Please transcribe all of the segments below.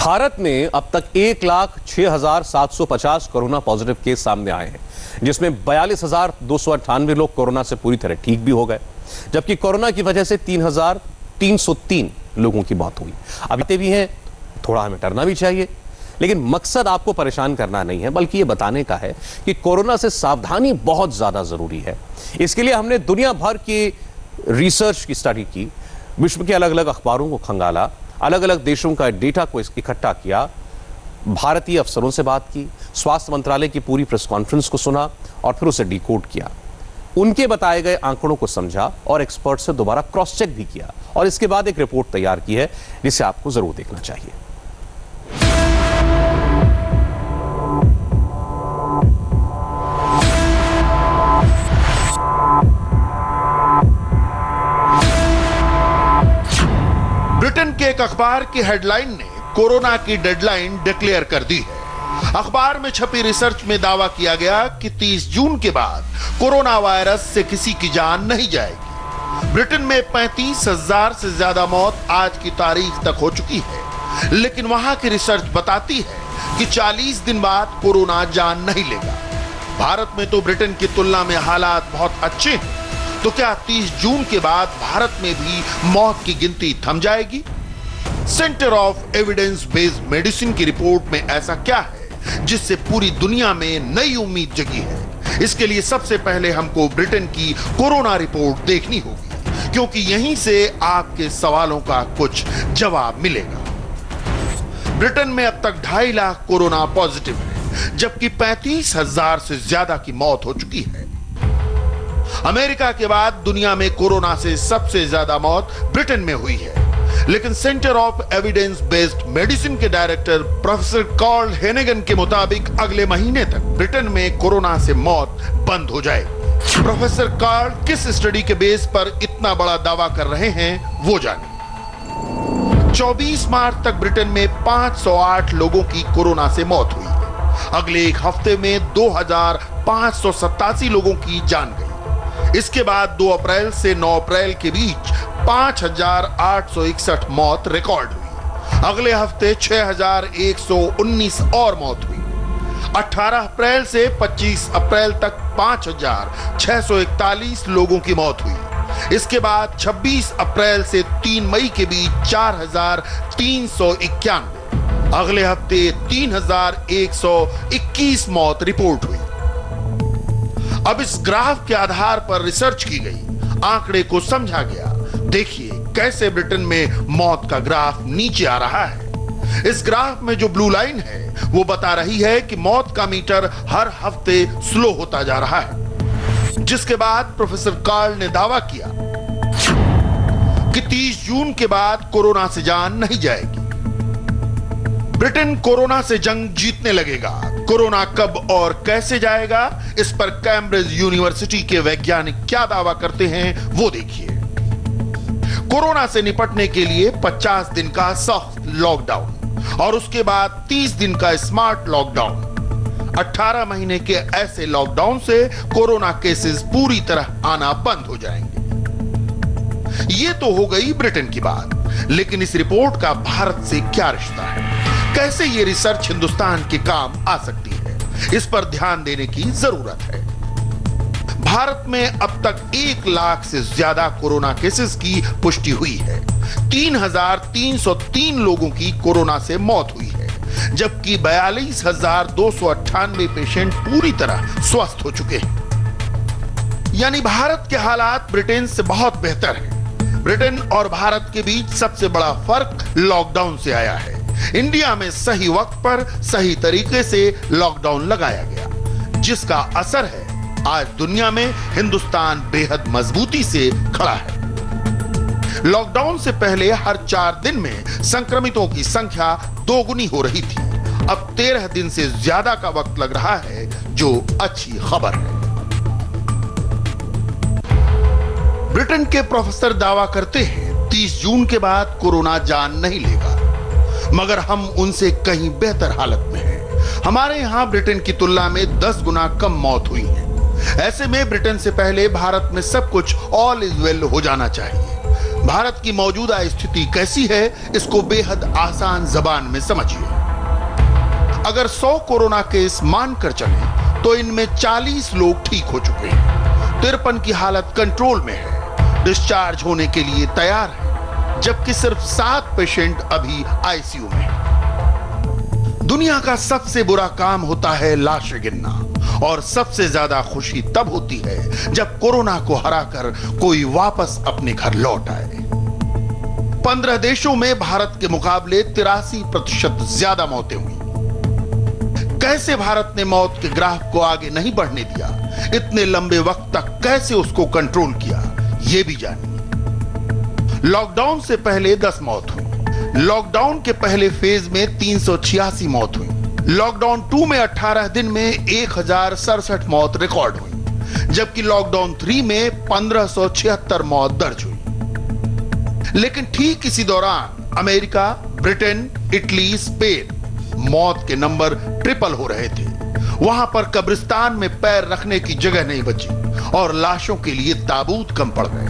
भारत में अब तक 1,06,750 कोरोना पॉजिटिव केस सामने आए हैं, जिसमें 42,298 लोग कोरोना से पूरी तरह ठीक भी हो गए, जबकि कोरोना की वजह से 3,303 लोगों की मौत हुई। अभी भी हैं, थोड़ा हमें डरना भी चाहिए, लेकिन मकसद आपको परेशान करना नहीं है, बल्कि ये बताने का है कि कोरोना से सावधानी बहुत ज्यादा जरूरी है। इसके लिए हमने दुनिया भर की रिसर्च की स्टडी की, विश्व के अलग अलग अखबारों को खंगाला, अलग अलग देशों का डेटा को इकट्ठा किया, भारतीय अफसरों से बात की, स्वास्थ्य मंत्रालय की पूरी प्रेस कॉन्फ्रेंस को सुना और फिर उसे डिकोड किया, उनके बताए गए आंकड़ों को समझा और एक्सपर्ट से दोबारा क्रॉस चेक भी किया और इसके बाद एक रिपोर्ट तैयार की है, जिसे आपको जरूर देखना चाहिए। ब्रिटेन के एक अखबार की हेडलाइन ने कोरोना की डेडलाइन डिक्लेयर कर दी है। अखबार में छपी रिसर्च में दावा किया गया कि 30 जून के बाद कोरोना वायरस से किसी की जान नहीं जाएगी। ब्रिटेन में 35,000 से ज्यादा मौत आज की तारीख तक हो चुकी है, लेकिन वहां की रिसर्च बताती है कि 40 दिन बाद कोरोना जान नहीं लेगा। भारत में तो ब्रिटेन की तुलना में हालात बहुत अच्छे हैं, तो क्या 30 जून के बाद भारत में भी मौत की गिनती थम जाएगी? Centre of evidence based medicine की रिपोर्ट में ऐसा क्या है जिससे पूरी दुनिया में नई उम्मीद जगी है? इसके लिए सबसे पहले हमको ब्रिटेन की कोरोना रिपोर्ट देखनी होगी, क्योंकि यहीं से आपके सवालों का कुछ जवाब मिलेगा। ब्रिटेन में अब तक 2.5 लाख कोरोना पॉजिटिव है, जबकि 35,000 से ज्यादा की मौत हो चुकी है। अमेरिका के बाद दुनिया में कोरोना से सबसे ज्यादा मौत ब्रिटेन में हुई है, लेकिन centre of evidence based medicine के डायरेक्टर प्रोफेसर कार्ल हेनेगन के मुताबिक अगले महीने तक ब्रिटेन में कोरोना से मौत बंद हो जाएगी। प्रोफेसर कार्ल किस स्टडी के बेस पर इतना बड़ा दावा कर रहे हैं, वो जानें। 24 मार्च तक ब्रिटेन में 508 लोगों की कोरोना से मौत हुई है। अगले एक हफ्ते में 2,587 लोगों की जान गई। इसके बाद 2 अप्रैल से 9 अप्रैल के बीच 5,861 मौत रिकॉर्ड हुई। अगले हफ्ते 6,119 और मौत हुई। 18 अप्रैल से 25 अप्रैल तक 5,641 लोगों की मौत हुई। इसके बाद 26 अप्रैल से 3 मई के बीच 4,391। अगले हफ्ते 3,121 मौत रिपोर्ट हुई। अब इस ग्राफ के आधार पर रिसर्च की गई, आंकड़े को समझा गया। देखिए कैसे ब्रिटेन में मौत का ग्राफ नीचे आ रहा है। इस ग्राफ में जो ब्लू लाइन है वो बता रही है कि मौत का मीटर हर हफ्ते स्लो होता जा रहा है, जिसके बाद प्रोफेसर कार्ल ने दावा किया कि 30 जून के बाद कोरोना से जान नहीं जाएगी। ब्रिटेन कोरोना से जंग जीतने लगेगा। कोरोना कब और कैसे जाएगा, इस पर कैम्ब्रिज यूनिवर्सिटी के वैज्ञानिक क्या दावा करते हैं, वो देखिए। कोरोना से निपटने के लिए 50 दिन का सख्त लॉकडाउन और उसके बाद 30 दिन का स्मार्ट लॉकडाउन। 18 महीने के ऐसे लॉकडाउन से कोरोना केसेस पूरी तरह आना बंद हो जाएंगे। ये तो हो गई ब्रिटेन की बात, लेकिन इस रिपोर्ट का भारत से क्या रिश्ता है? कैसे ये रिसर्च हिंदुस्तान के काम आ सकती है, इस पर ध्यान देने की जरूरत है। भारत में अब तक 1 लाख से ज्यादा कोरोना केसेस की पुष्टि हुई है। 3,303 लोगों की कोरोना से मौत हुई है, जबकि 42,298 पेशेंट पूरी तरह स्वस्थ हो चुके हैं। यानी भारत के हालात ब्रिटेन से बहुत बेहतर हैं। ब्रिटेन और भारत के बीच सबसे बड़ा फर्क लॉकडाउन से आया है। इंडिया में सही वक्त पर सही तरीके से लॉकडाउन लगाया गया, जिसका असर है आज दुनिया में हिंदुस्तान बेहद मजबूती से खड़ा है। लॉकडाउन से पहले हर 4 दिन में संक्रमितों की संख्या 2 गुनी हो रही थी। अब 13 दिन से ज्यादा का वक्त लग रहा है, जो अच्छी खबर है। ब्रिटेन के प्रोफेसर दावा करते हैं 30 जून के बाद कोरोना जान नहीं लेगा, मगर हम उनसे कहीं बेहतर हालत में हैं। हमारे यहां ब्रिटेन की तुलना में 10 गुना कम मौत हुई है। ऐसे में ब्रिटेन से पहले भारत में सब कुछ ऑल इज वेल हो जाना चाहिए। भारत की मौजूदा स्थिति कैसी है, इसको बेहद आसान जबान में समझिए। अगर 100 कोरोना केस मानकर चले तो इनमें 40 लोग ठीक हो चुके हैं, 53 की हालत कंट्रोल में है, डिस्चार्ज होने के लिए तैयार है, जबकि सिर्फ 7 पेशेंट अभी आईसीयू में हैं। दुनिया का सबसे बुरा काम होता है लाशें गिनना, और सबसे ज्यादा खुशी तब होती है जब कोरोना को हराकर कोई वापस अपने घर लौट आए। 15 देशों में भारत के मुकाबले 83% ज्यादा मौतें हुई। कैसे भारत ने मौत के ग्राफ को आगे नहीं बढ़ने दिया, इतने लंबे वक्त तक कैसे उसको कंट्रोल किया, यह भी जानिए। लॉकडाउन से पहले 10 मौत हुई, लॉकडाउन के पहले फेज में 386 मौत हुई, लॉकडाउन 2 में 18 दिन में 1067 मौत रिकॉर्ड हुई, जबकि लॉकडाउन 3 में 1576 मौत दर्ज हुई। लेकिन ठीक इसी दौरान अमेरिका, ब्रिटेन, इटली, स्पेन मौत के नंबर ट्रिपल हो रहे थे। वहां पर कब्रिस्तान में पैर रखने की जगह नहीं बची और लाशों के लिए ताबूत कम पड़ गए।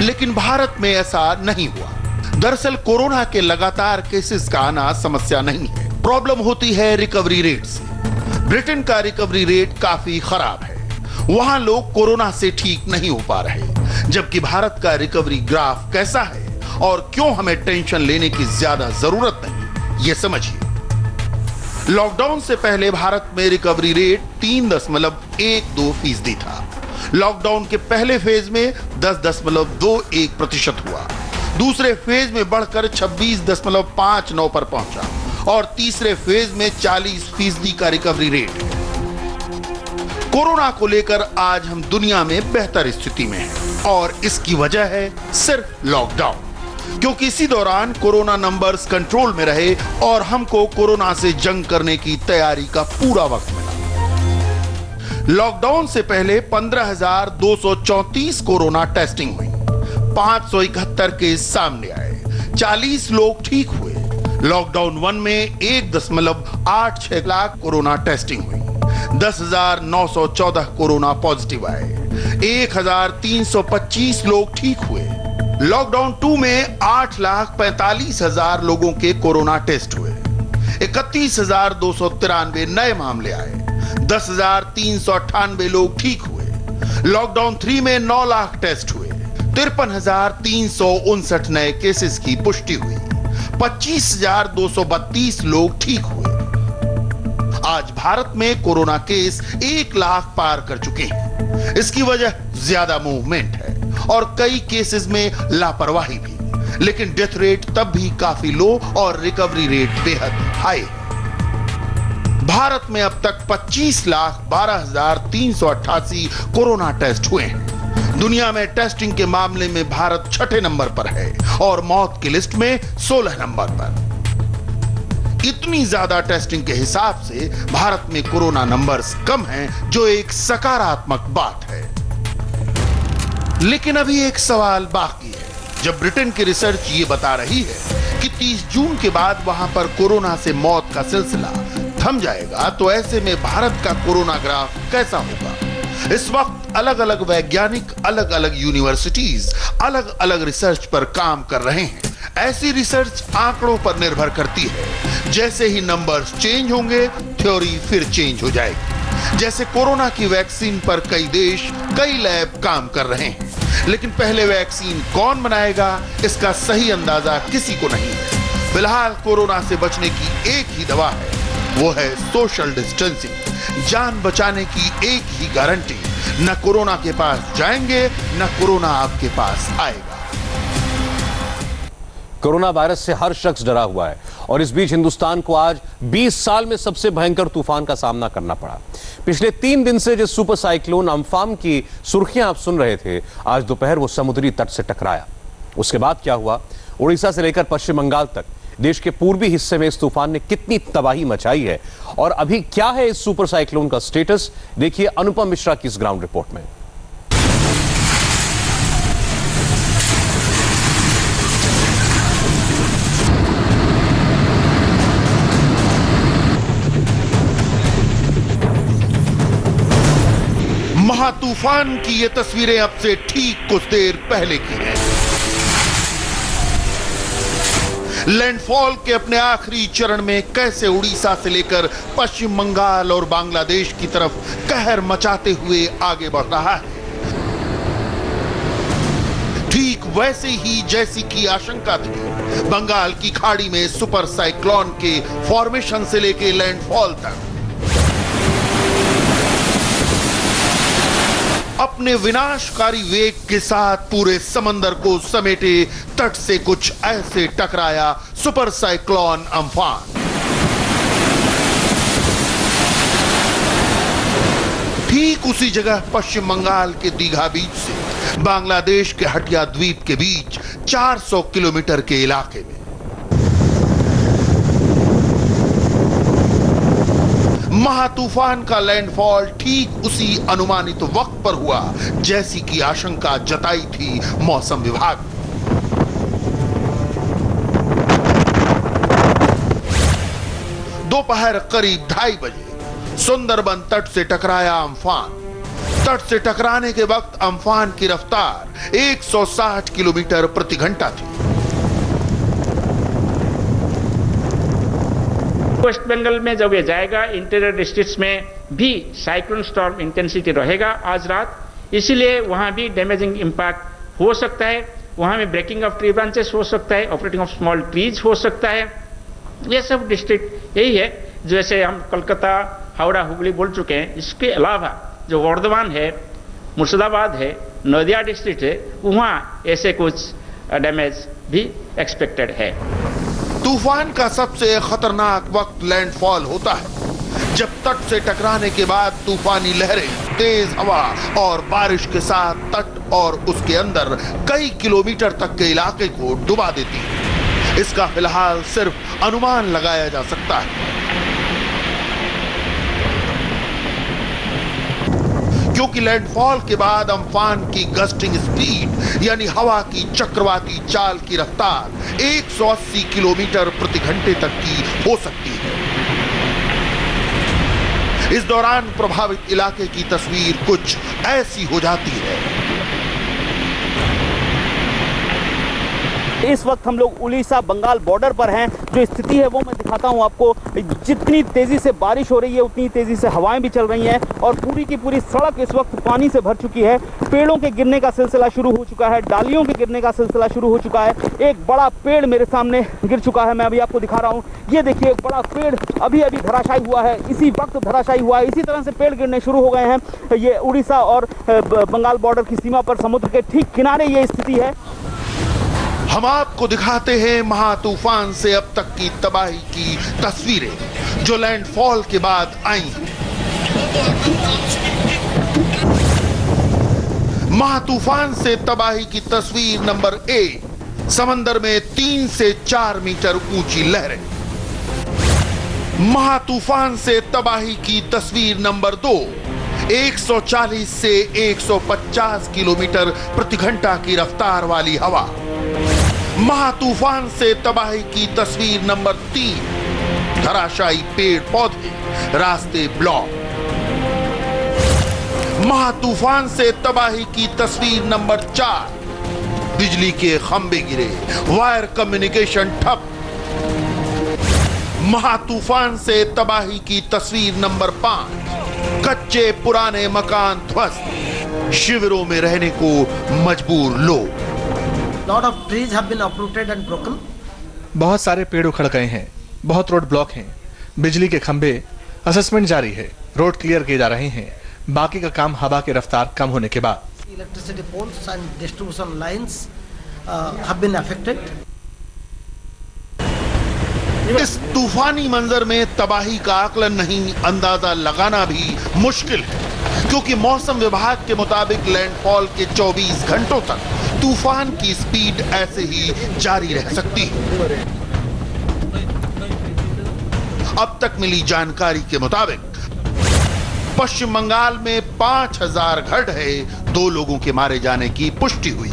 लेकिन भारत में ऐसा नहीं हुआ। दरअसल कोरोना के लगातार केसेस का आना समस्या नहीं है, प्रॉब्लम होती है रिकवरी रेट से। ब्रिटेन का रिकवरी रेट काफी खराब है, वहां लोग कोरोना से ठीक नहीं हो पा रहे, जबकि भारत का रिकवरी ग्राफ कैसा है और क्यों हमें टेंशन लेने की ज्यादा जरूरत नहीं, यह समझिए। लॉकडाउन से पहले भारत में रिकवरी रेट 3.12% था। लॉकडाउन के पहले फेज में 10.21% हुआ, दूसरे फेज में बढ़कर 26.59 पर पहुंचा और तीसरे फेज में 40% का रिकवरी रेट है। कोरोना को लेकर आज हम दुनिया में बेहतर स्थिति में हैं और इसकी वजह है सिर्फ लॉकडाउन, क्योंकि इसी दौरान कोरोना नंबर्स कंट्रोल में रहे और हमको कोरोना से जंग करने की तैयारी का पूरा वक्त मिला। लॉकडाउन से पहले 15,234 कोरोना टेस्टिंग हुई, 571 केस सामने आए, 40 लोग ठीक हुए। लॉकडाउन 1 में 1.86 लाख कोरोना टेस्टिंग हुई, 10,914 कोरोना पॉजिटिव आए, 1,325 लोग ठीक हुए। लॉकडाउन 2 में 8,45,000 लोगों के कोरोना टेस्ट हुए, 31,293 नए मामले आए, 10,398 लोग ठीक हुए। लॉकडाउन 3 में 9 लाख टेस्ट हुए, 53,359 नए केसेस की पुष्टि हुई, 25,232 लोग ठीक हुए। आज भारत में कोरोना केस 1 लाख पार कर चुके हैं। इसकी वजह ज्यादा मूवमेंट है और कई केसेस में लापरवाही भी, लेकिन डेथ रेट तब भी काफी लो और रिकवरी रेट बेहद हाई है। भारत में अब तक 25,12,388 कोरोना टेस्ट हुए हैं। दुनिया में टेस्टिंग के मामले में भारत 6ठे नंबर पर है और मौत की लिस्ट में 16 नंबर पर। इतनी ज्यादा टेस्टिंग के हिसाब से भारत में कोरोना नंबर्स कम हैं, जो एक सकारात्मक बात है। लेकिन अभी एक सवाल बाकी है। जब ब्रिटेन की रिसर्च ये बता रही है कि 30 जून के बाद वहां पर कोरोना से मौत का सिलसिला थम जाएगा, तो ऐसे में भारत का कोरोना ग्राफ कैसा होगा? इस वक्त अलग अलग वैज्ञानिक अलग अलग यूनिवर्सिटीज अलग अलग रिसर्च पर काम कर रहे हैं। ऐसी रिसर्च आंकड़ों पर निर्भर करती है। जैसे ही नंबर्स चेंज होंगे, थ्योरी फिर चेंज हो जाएगी। जैसे कोरोना की वैक्सीन पर कई देश, कई लैब काम कर रहे हैं, लेकिन पहले वैक्सीन कौन बनाएगा, इसका सही अंदाजा किसी को नहीं है। फिलहाल कोरोना से बचने की एक ही दवा है, वो है सोशल डिस्टेंसिंग। जान बचाने की एक ही गारंटी, न कोरोना के पास जाएंगे, न कोरोना आपके पास आएगा। कोरोना वायरस से हर शख्स डरा हुआ है और इस बीच हिंदुस्तान को आज 20 साल में सबसे भयंकर तूफान का सामना करना पड़ा। पिछले 3 दिन से जिस सुपर साइक्लोन अम्फान की सुर्खियां आप सुन रहे थे, आज दोपहर वो समुद्री तट से टकराया। उसके बाद क्या हुआ? उड़ीसा से लेकर पश्चिम बंगाल तक देश के पूर्वी हिस्से में इस तूफान ने कितनी तबाही मचाई है और अभी क्या है इस सुपर साइक्लोन का स्टेटस, देखिए अनुपम मिश्रा की इस ग्राउंड रिपोर्ट में। महातूफान की ये तस्वीरें अब से ठीक कुछ देर पहले की हैं। लैंडफॉल के अपने आखिरी चरण में कैसे उड़ीसा से लेकर पश्चिम बंगाल और बांग्लादेश की तरफ कहर मचाते हुए आगे बढ़ रहा है, ठीक वैसे ही जैसी की आशंका थी। बंगाल की खाड़ी में सुपर साइक्लोन के फॉर्मेशन से लेकर लैंडफॉल तक अपने विनाशकारी वेग के साथ पूरे समंदर को समेटे तट से कुछ ऐसे टकराया सुपर साइक्लोन अम्फान। ठीक उसी जगह पश्चिम बंगाल के दीघा बीच से बांग्लादेश के हटिया द्वीप के बीच 400 किलोमीटर के इलाके में महातूफान का लैंडफॉल ठीक उसी अनुमानित वक्त पर हुआ जैसी की आशंका जताई थी मौसम विभाग ने। दोपहर करीब 2:30 बजे सुंदरबन तट से टकराया अम्फान। तट से टकराने के वक्त अम्फान की रफ्तार 160 किलोमीटर प्रति घंटा थी। वेस्ट बंगाल में जब ये जाएगा, इंटीरियर डिस्ट्रिक्ट्स में भी साइक्लोन स्टॉर्म इंटेंसिटी रहेगा आज रात, इसीलिए वहां भी डैमेजिंग इंपैक्ट हो सकता है। वहां में ब्रेकिंग ऑफ ट्री ब्रांचेस हो सकता है, ऑपरेटिंग ऑफ स्मॉल ट्रीज हो सकता है। ये सब डिस्ट्रिक्ट यही है, जैसे हम कोलकाता, हावड़ा, हुगली बोल चुके हैं। इसके अलावा जो वर्धमान है, मुर्शिदाबाद है, नदिया डिस्ट्रिक्ट है, वहाँ ऐसे कुछ डैमेज भी एक्सपेक्टेड है। तूफान का सबसे खतरनाक वक्त लैंडफॉल होता है, जब तट से टकराने के बाद तूफानी लहरें, तेज हवा और बारिश के साथ तट और उसके अंदर कई किलोमीटर तक के इलाके को डुबा देती है। इसका फिलहाल सिर्फ अनुमान लगाया जा सकता है, क्योंकि लैंडफॉल के बाद अम्फान की गस्टिंग स्पीड यानी हवा की चक्रवाती चाल की रफ्तार 180 किलोमीटर प्रति घंटे तक की हो सकती है। इस दौरान प्रभावित इलाके की तस्वीर कुछ ऐसी हो जाती है। इस वक्त हम लोग उड़ीसा बंगाल बॉर्डर पर हैं। जो स्थिति है वो मैं दिखाता हूं आपको। जितनी तेजी से बारिश हो रही है उतनी तेजी से हवाएं भी चल रही हैं और पूरी की पूरी सड़क इस वक्त पानी से भर चुकी है। पेड़ों के गिरने का सिलसिला शुरू हो चुका है, डालियों के गिरने का सिलसिला शुरू हो चुका है। एक बड़ा पेड़ मेरे सामने गिर चुका है, मैं अभी आपको दिखा रहा हूँ। ये देखिए, एक बड़ा पेड़ अभी अभी धराशायी हुआ है, इसी वक्त धराशायी हुआ है। इसी तरह से पेड़ गिरने शुरू हो गए हैं। ये उड़ीसा और बंगाल बॉर्डर की सीमा पर समुद्र के ठीक किनारे ये स्थिति है। हम आपको दिखाते हैं महातूफान से अब तक की तबाही की तस्वीरें जो लैंडफॉल के बाद आई। महातूफान से तबाही की तस्वीर नंबर 1, समंदर में 3 से 4 मीटर ऊंची लहरें। महातूफान से तबाही की तस्वीर नंबर 2, 140 से 150 किलोमीटर प्रति घंटा की रफ्तार वाली हवा। महातूफान से तबाही की तस्वीर नंबर 3, धराशायी पेड़ पौधे, रास्ते ब्लॉक। महातूफान से तबाही की तस्वीर नंबर 4, बिजली के खंभे गिरे, वायर कम्युनिकेशन ठप। महातूफान से तबाही की तस्वीर नंबर 5, कच्चे पुराने मकान ध्वस्त, शिविरों में रहने को मजबूर लोग। Lot of trees have been uprooted and broken. बहुत सारे पेड़ उखड़ गए हैं, बहुत रोड ब्लॉक हैं, बिजली के खंभे। असेसमेंट जारी है, रोड क्लियर किए जा रहे हैं, बाकी का काम हवा की रफ्तार कम होने के बाद। Electricity poles and distribution lines have been affected. इस तूफानी मंजर में तबाही का आकलन नहीं, अंदाजा लगाना भी मुश्किल है, क्योंकि मौसम विभाग के मुताबिक लैंडफॉल के 24 घंटों तक तूफान की स्पीड ऐसे ही जारी रह सकती है। अब तक मिली जानकारी के मुताबिक पश्चिम बंगाल में 5000 घर ढहे, 2 लोगों के मारे जाने की पुष्टि हुई।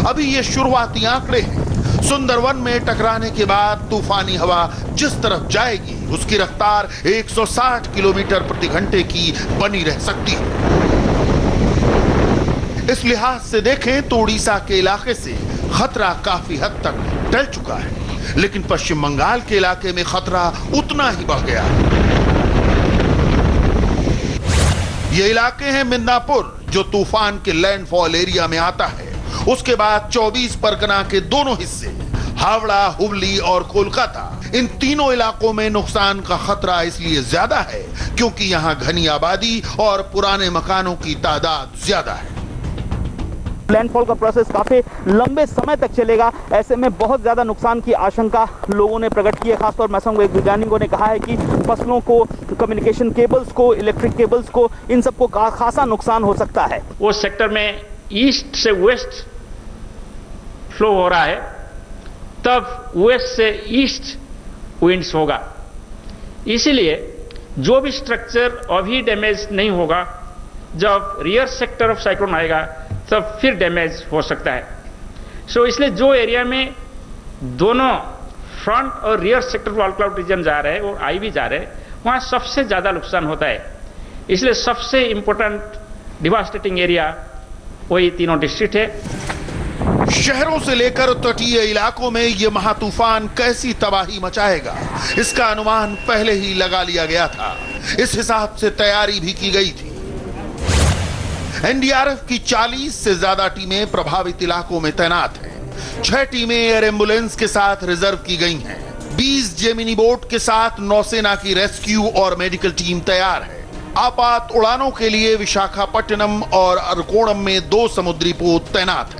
अभी ये शुरुआती आंकड़े हैं। सुंदरवन में टकराने के बाद तूफानी हवा जिस तरफ जाएगी उसकी रफ्तार 160 किलोमीटर प्रति घंटे की बनी रह सकती है। इस लिहाज से देखें तो उड़ीसा के इलाके से खतरा काफी हद तक टल चुका है, लेकिन पश्चिम बंगाल के इलाके में खतरा उतना ही बढ़ गया है। ये इलाके हैं मिदनापुर, जो तूफान के लैंडफॉल एरिया में आता है। उसके बाद 24 परगना के दोनों हिस्से, हावड़ा, हुबली और कोलकाता, इन तीनों इलाकों में नुकसान का खतरा इसलिए ज्यादा है क्योंकि यहां घनी आबादी और पुराने मकानों की तादाद ज्यादा है। लैंडफॉल का प्रोसेस काफी लंबे समय तक चलेगा, ऐसे में बहुत ज्यादा नुकसान की आशंका लोगों ने प्रकट की है। खासतौर में वैज्ञानिकों ने कहा है कि फसलों को, कम्युनिकेशन केबल्स को, इलेक्ट्रिक केबल्स को, इन सबको खासा नुकसान हो सकता है। वो सेक्टर में ईस्ट से वेस्ट फ्लो हो रहा है, तब वेस्ट से ईस्ट विंड्स होगा। इसीलिए जो भी स्ट्रक्चर अभी डैमेज नहीं होगा, जब रियर सेक्टर ऑफ साइक्लोन आएगा तब फिर डैमेज हो सकता है। इसलिए जो एरिया में दोनों फ्रंट और rear sector wall cloud region जा रहे हैं और आई भी जा रहे हैं, वहाँ सबसे ज़्यादा नुकसान होता है। इसलिए सबसे इम्पोर्टेंट डिवास्टेटिंग एरिया वही तीनों डिस्ट्रिक्ट है। शहरों से लेकर तटीय इलाकों में यह महातूफान कैसी तबाही मचाएगा, इसका अनुमान पहले ही लगा लिया गया था। इस हिसाब से तैयारी भी की गई थी। एनडीआरएफ की 40 से ज्यादा टीमें प्रभावित इलाकों में तैनात हैं। 6 टीमें एयर एम्बुलेंस के साथ रिजर्व की गई हैं। 20 जेमिनी बोट के साथ नौसेना की रेस्क्यू और मेडिकल टीम तैयार है। आपात उड़ानों के लिए विशाखापट्टनम और अरकोणम में 2 समुद्री पोत तैनात हैं।